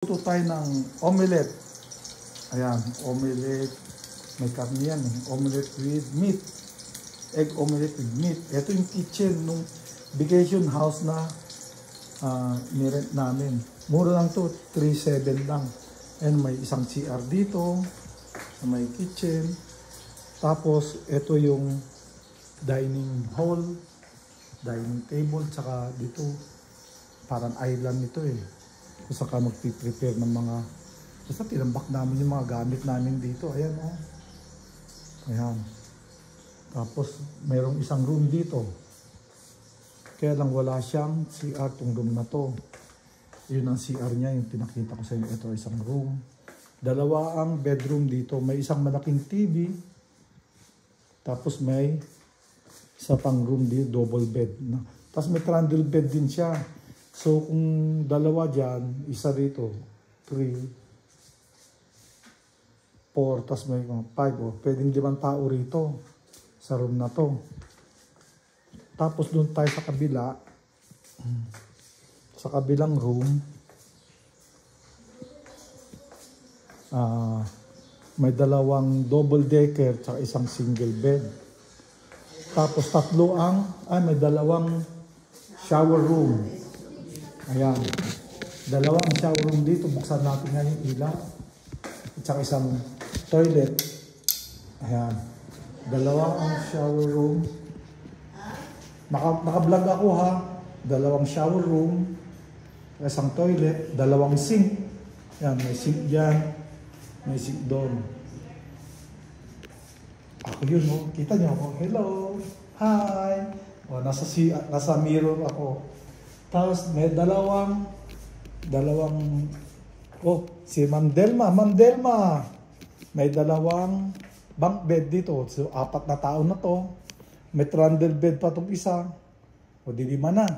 Luto tayo ng omelette. Ayan, omelette. May karne yan eh. Omelette with meat. Egg omelette with meat. Ito yung kitchen nung vacation house na nirent namin. Mura lang to, 3,700 lang. And may isang CR dito. May kitchen. Tapos, ito yung dining hall. Dining table. Tsaka dito, parang island nito eh. Kung saka magpiprepare ng mga, basta tinambak namin yung mga gamit namin dito. Ayan o. Ayan. Tapos mayroong isang room dito. Kaya lang wala siyang CR tong room na to. Yun ang CR niya, yung pinakita ko sa inyo. Ito isang room. Dalawa ang bedroom dito. May isang malaking TV. Tapos may isa pang room dito, double bed. Tapos may trundle bed din siya. So, kung dalawa dyan, isa dito, 3, 4, tas may 5, pwedeng 5 tao rito sa room na to. Tapos doon tayo sa kabila, sa kabilang room, may dalawang double decker at isang single bed. Tapos may dalawang shower room. Ayan. Dalawang shower room dito. Buksan natin nga yung ilaw. At saka isang toilet. Ayan. Dalawang shower room. Naka-vlog ako ha. Dalawang shower room. Isang toilet. Dalawang sink. Ayan. May sink dyan. May sink doon. Ako yun oh. Kita nyo ako. Hello. Hi. O, nasa mirror ako. Tapos may dalawang, si Ma'am Delma, may dalawang bunk bed dito. So, 4 na tao na to. May trundle bed pa itong isa. O, di 5 na.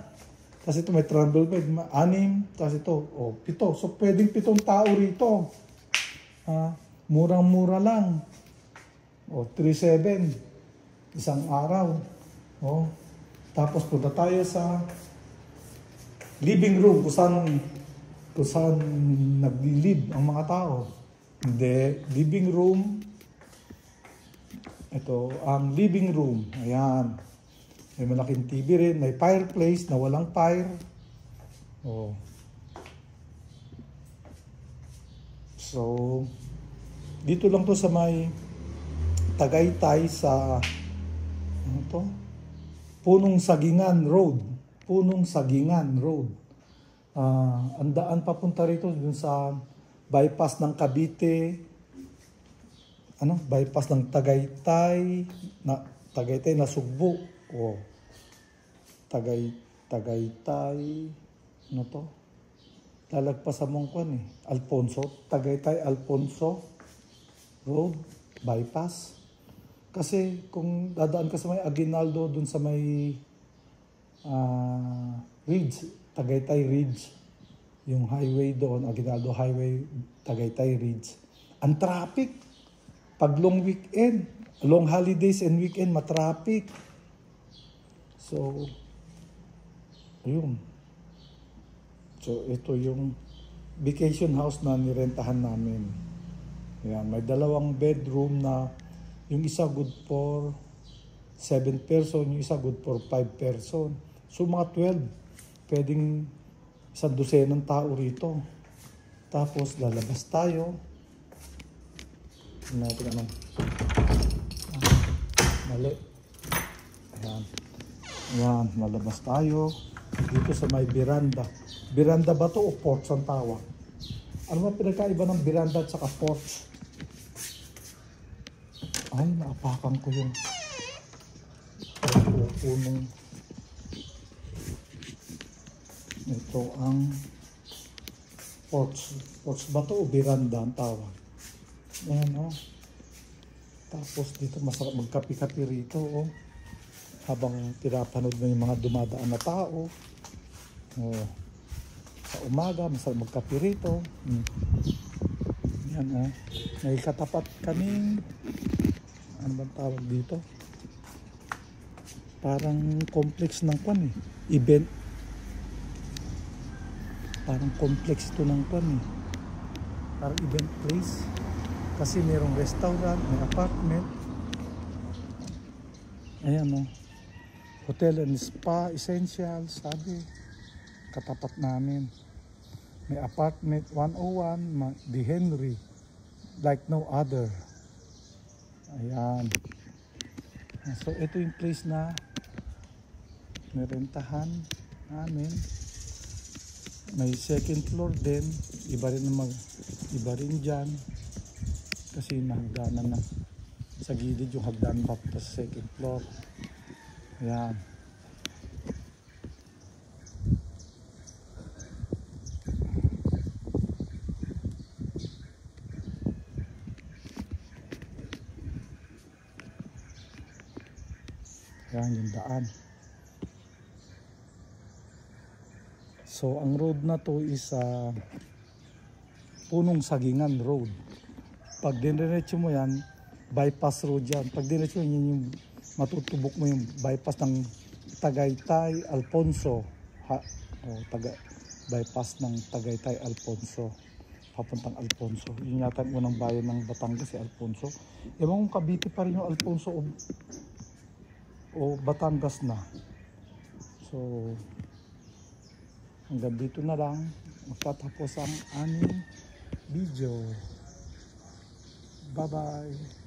Tapos ito may trundle bed, 6. Tapos ito, 7. So, pwedeng 7 tao rito. Murang-mura lang. 3,700. Isang araw. Tapos punta tayo sa living room, kung saan nag-live ang mga tao. Hindi, living room. Ito, ang living room. Ayan. May malaking TV rin. May fireplace na walang fire. So, dito lang to sa may Tagaytay sa Punong Sagingan Road. Ang daan papunta rito dun sa bypass ng Cavite, bypass ng Tagaytay na Sugbo. Tagaytay, lalagpas sa Mongkwan Tagaytay Alfonso Road, bypass. Kasi kung dadaan ka sa may Aguinaldo, dun sa may Ridge, Tagaytay Ridge, yung highway doon, Aguinaldo Highway, Tagaytay Ridge. Ang traffic, pag long weekend, long holidays and weekend, matraffic. So, ayun. So, ito yung vacation house na nirentahan namin. Ayan, may 2 bedroom na yung isa good for 7 person, yung isa good for 5 person. So mga 12, pwedeng 12 ng tao rito. Tapos lalabas tayo. Natin mali. Ayan. Ayan, lalabas tayo. Dito sa may veranda. Veranda ba to o porch ang tawag? Ano ba pinagkaiba ng veranda at saka porch? Ay, naapakan ko yung punong. Ito ang porch. Porch ba ito o veranda ang tawag? Ayan Tapos dito masarap magkapi-kapi rito habang pinapanood mo yung mga dumadaan na tao. Sa umaga masarap magkapi rito. Ayan may katapat kaming ano bang tawag dito? Parang complex ng event. Parang complex ito ng parang event place. Kasi mayroong restaurant, may apartment. Ayan o. Hotel and spa, essential, sabi. Katapat namin. May apartment 101, The Henry. Like no other. Ayan. So ito yung place na nirentahan namin. May second floor din. Iba rin dyan. Kasi nahagdanan na sa gilid yung hagdanan papunta sa second floor. Ayan. Ayan yung daan. So ang road na to is Punong Sagingan Road. Pag diniretso mo yan, bypass road yan. Pag diniretso mo yan, yung matutubok mo yung bypass ng Tagaytay, Alfonso. Bypass ng Tagaytay, Alfonso. Papuntang Alfonso. Yun yata yung unang bayan ng Batangas, si Alfonso. Ewan kung Cavite pa rin yung Alfonso o Batangas na. So hanggang dito na lang magtatapos ang aming video. Bye bye.